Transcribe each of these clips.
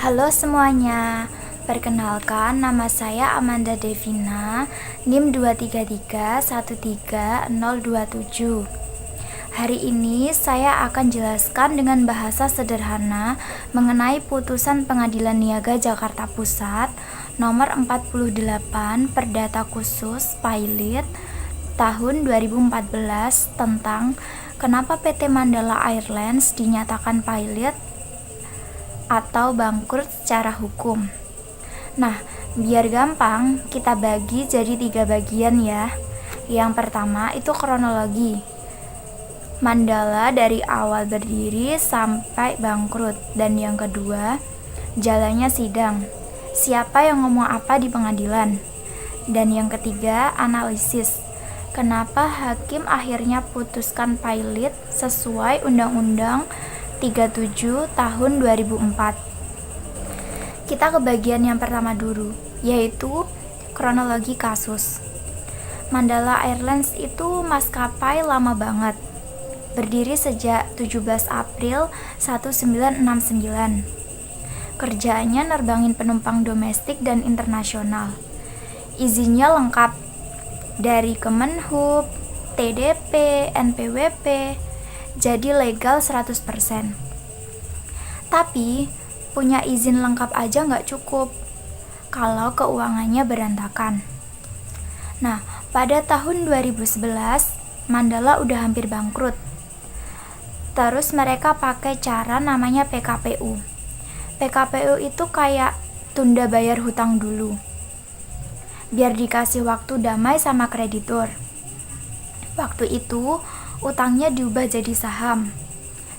Halo semuanya, perkenalkan nama saya Amanda Devina, NIM 233131027. Hari ini saya akan jelaskan dengan bahasa sederhana mengenai putusan Pengadilan Niaga Jakarta Pusat nomor 48 Perdata Khusus Pilot tahun 2014 tentang kenapa PT Mandala Airlines dinyatakan pilot atau bangkrut secara hukum. Nah, biar gampang, kita bagi jadi 3 bagian ya. Yang pertama itu kronologi. Mandala dari awal berdiri sampai bangkrut. Dan yang kedua, jalannya sidang. Siapa yang ngomong apa di pengadilan. Dan yang ketiga, analisis. Kenapa hakim akhirnya putuskan pilot sesuai Undang-Undang 37 tahun 2004. Kita ke bagian yang pertama dulu, yaitu kronologi kasus. Mandala Airlines itu maskapai lama banget. Berdiri sejak 17 April 1969. Kerjaannya nerbangin penumpang domestik dan internasional. Izinnya lengkap dari Kemenhub, TDP, NPWP, jadi legal 100%. Tapi punya izin lengkap aja nggak cukup kalau keuangannya berantakan. Nah, pada tahun 2011 Mandala udah hampir bangkrut. Terus mereka pakai cara namanya PKPU. PKPU itu kayak tunda bayar hutang dulu, biar dikasih waktu damai sama kreditur. Waktu itu utangnya diubah jadi saham.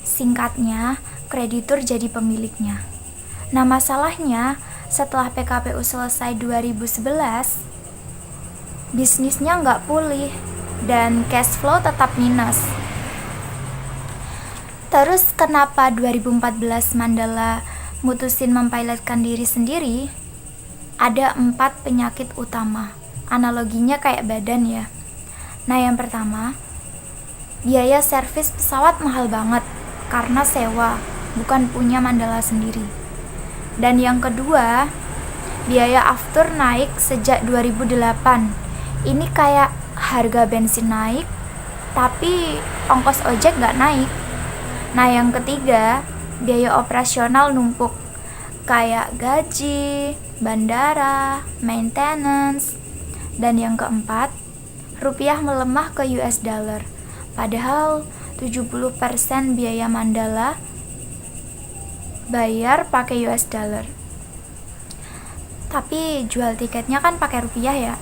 Singkatnya, kreditur jadi pemiliknya. Nah, masalahnya setelah PKPU selesai 2011, bisnisnya nggak pulih dan cash flow tetap minus. Terus kenapa 2014 Mandala mutusin mempilotkan diri sendiri? Ada 4 penyakit utama. Analoginya kayak badan ya. Nah, yang pertama, biaya servis pesawat mahal banget karena sewa, bukan punya Mandala sendiri. Dan yang kedua, biaya aftur naik sejak 2008. Ini kayak harga bensin naik, tapi ongkos ojek gak naik. Nah, yang ketiga, biaya operasional numpuk, kayak gaji, bandara, maintenance. Dan yang keempat, rupiah melemah ke US dollar. Padahal 70% biaya Mandala bayar pakai US dollar. Tapi jual tiketnya kan pakai rupiah ya.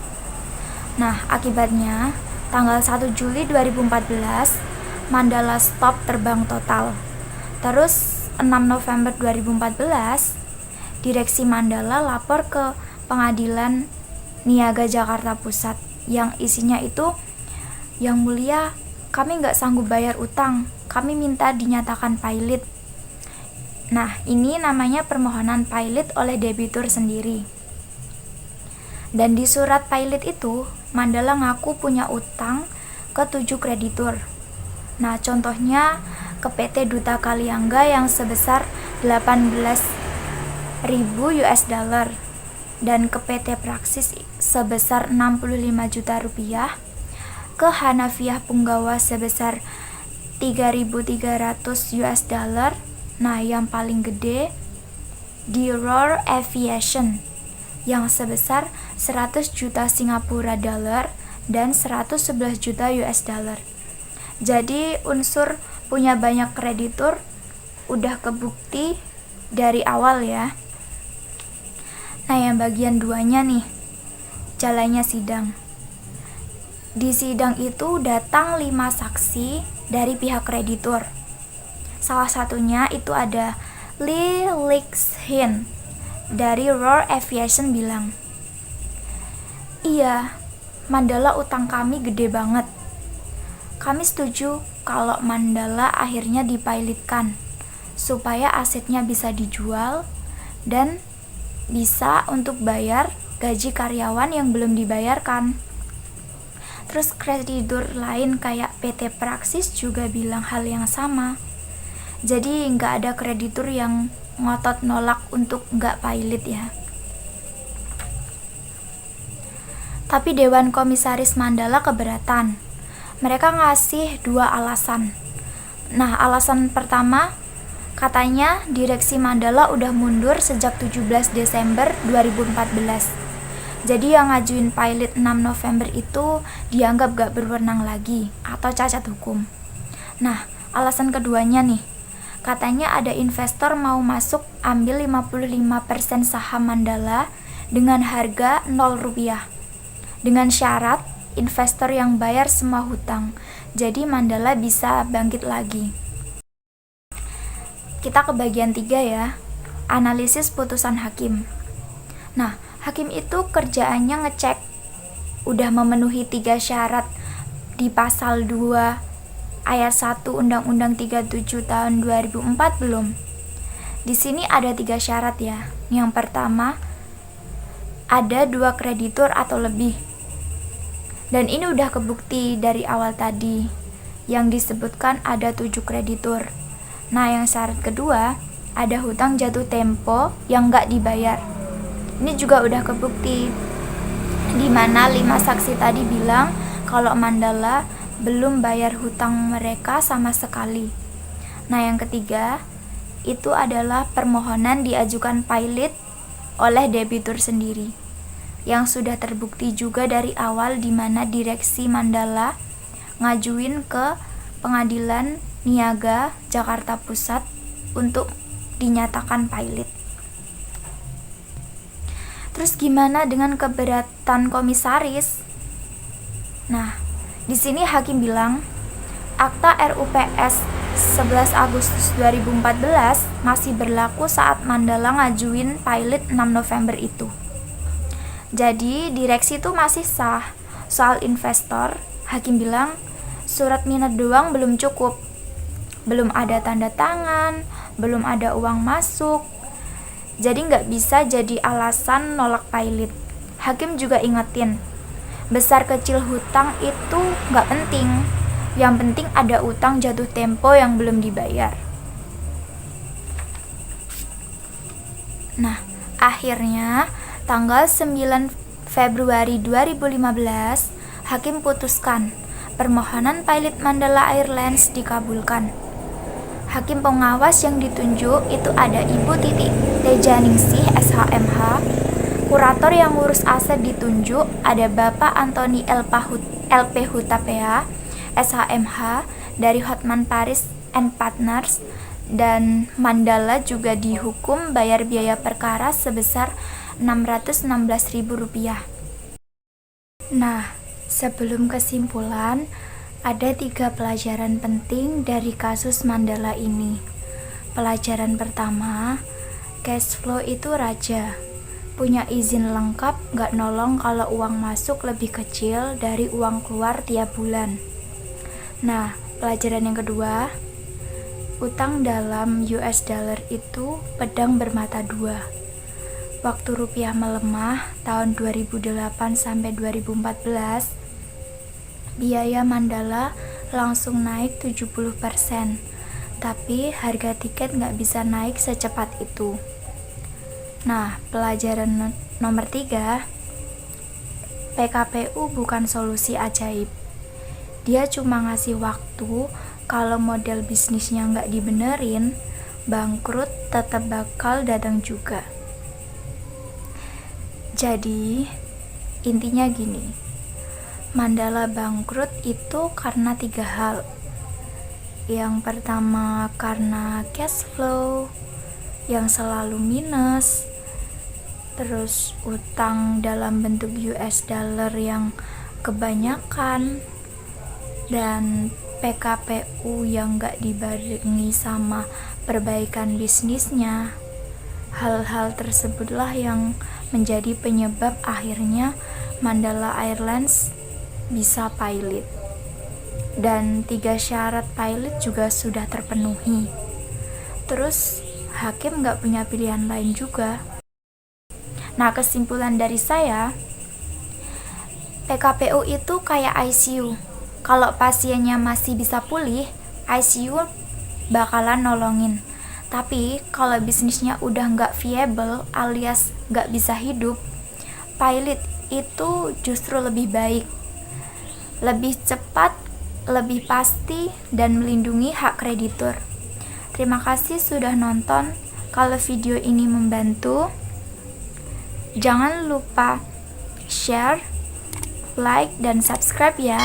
Nah, akibatnya tanggal 1 Juli 2014 Mandala stop terbang total. Terus 6 November 2014 Direksi Mandala lapor ke Pengadilan Niaga Jakarta Pusat yang isinya itu, "Yang mulia, kami nggak sanggup bayar utang, kami minta dinyatakan pilot." Nah, ini namanya permohonan pilot oleh debitur sendiri. Dan di surat pilot itu, Mandala ngaku punya utang ke 7 kreditur. Nah, contohnya ke PT Duta Kaliangga yang sebesar 18.000 US dollar dan ke PT Praksis sebesar 65 juta rupiah, ke Hanafiah Punggawa sebesar 3.300 US dollar. Nah, yang paling gede di Roar Aviation yang sebesar 100 juta Singapura dollar dan 111 juta US dollar. Jadi unsur punya banyak kreditur udah kebukti dari awal ya. Nah, yang bagian 2-nya nih, jalannya sidang. Di sidang itu datang 5 saksi dari pihak kreditur. Salah satunya itu ada Lee Lik-hin dari Roar Aviation bilang, "Iya, Mandala utang kami gede banget. Kami setuju kalau Mandala akhirnya dipilotkan supaya asetnya bisa dijual dan bisa untuk bayar gaji karyawan yang belum dibayarkan." Terus kreditur lain kayak PT Praksis juga bilang hal yang sama. Jadi nggak ada kreditur yang ngotot nolak untuk nggak pilot ya. Tapi Dewan Komisaris Mandala keberatan. Mereka ngasih 2 alasan. Nah, alasan pertama, katanya direksi Mandala udah mundur sejak 17 Desember 2014. Jadi yang ngajuin pilot 6 November itu dianggap gak berwenang lagi atau cacat hukum. Nah, alasan keduanya nih, katanya ada investor mau masuk ambil 55% saham Mandala dengan harga 0 rupiah. Dengan syarat investor yang bayar semua hutang. Jadi Mandala bisa bangkit lagi. Kita ke bagian 3 ya. Analisis putusan hakim. Nah, hakim itu kerjaannya ngecek udah memenuhi 3 syarat di pasal 2 ayat 1 Undang-Undang 37 tahun 2004 belum? Di sini ada 3 syarat ya. Yang pertama, ada 2 kreditur atau lebih. Dan ini udah kebukti dari awal tadi. Yang disebutkan ada 7 kreditur. Nah, yang syarat kedua, ada hutang jatuh tempo yang nggak dibayar. Ini juga udah kebukti. Di mana 5 saksi tadi bilang kalau Mandala belum bayar hutang mereka sama sekali. Nah, yang ketiga, itu adalah permohonan diajukan pilot oleh debitur sendiri. Yang sudah terbukti juga dari awal di mana direksi Mandala ngajuin ke Pengadilan Niaga Jakarta Pusat untuk dinyatakan pilot. Terus gimana dengan keberatan komisaris? Nah, di sini hakim bilang Akta RUPS 11 Agustus 2014 masih berlaku saat Mandala ngajuin pilot 6 November itu. Jadi direksi itu masih sah. Soal investor, hakim bilang surat minat doang belum cukup. Belum ada tanda tangan, belum ada uang masuk. Jadi nggak bisa jadi alasan nolak pilot. Hakim juga ingetin, besar kecil hutang itu nggak penting. Yang penting ada utang jatuh tempo yang belum dibayar. Nah, akhirnya tanggal 9 Februari 2015, hakim putuskan permohonan pilot Mandala Airlines dikabulkan. Hakim pengawas yang ditunjuk itu ada Ibu Titi Tejaningsih SHMH. Kurator yang ngurus aset ditunjuk ada Bapak Antoni LP Hutapea SHMH dari Hotman Paris and Partners. Dan Mandala juga dihukum bayar biaya perkara sebesar Rp616.000. Nah, sebelum kesimpulan, ada 3 pelajaran penting dari kasus Mandala ini. Pelajaran pertama, cash flow itu raja. Punya izin lengkap, gak nolong kalau uang masuk lebih kecil dari uang keluar tiap bulan. Nah, pelajaran yang kedua, utang dalam US dollar itu pedang bermata dua. Waktu rupiah melemah tahun 2008 sampai 2014, biaya Mandala langsung naik 70%. Tapi harga tiket nggak bisa naik secepat itu. Nah, pelajaran nomor 3, PKPU bukan solusi ajaib. Dia cuma ngasih waktu. Kalau model bisnisnya nggak dibenerin, bangkrut tetap bakal datang juga. Jadi, intinya gini, Mandala bangkrut itu karena 3 hal. Yang pertama karena cash flow yang selalu minus, terus utang dalam bentuk US dollar yang kebanyakan, dan PKPU yang gak dibarengi sama perbaikan bisnisnya. Hal-hal tersebutlah yang menjadi penyebab akhirnya Mandala Airlines bisa pilot. Dan 3 syarat pilot juga sudah terpenuhi. Terus hakim gak punya pilihan lain juga. Nah, kesimpulan dari saya, PKPU itu kayak ICU. Kalau pasiennya masih bisa pulih, ICU bakalan nolongin. Tapi kalau bisnisnya udah nggak viable alias nggak bisa hidup, pilot itu justru lebih baik, lebih cepat, lebih pasti, dan melindungi hak kreditur. Terima kasih sudah nonton. Kalau video ini membantu, jangan lupa share, like, dan subscribe ya.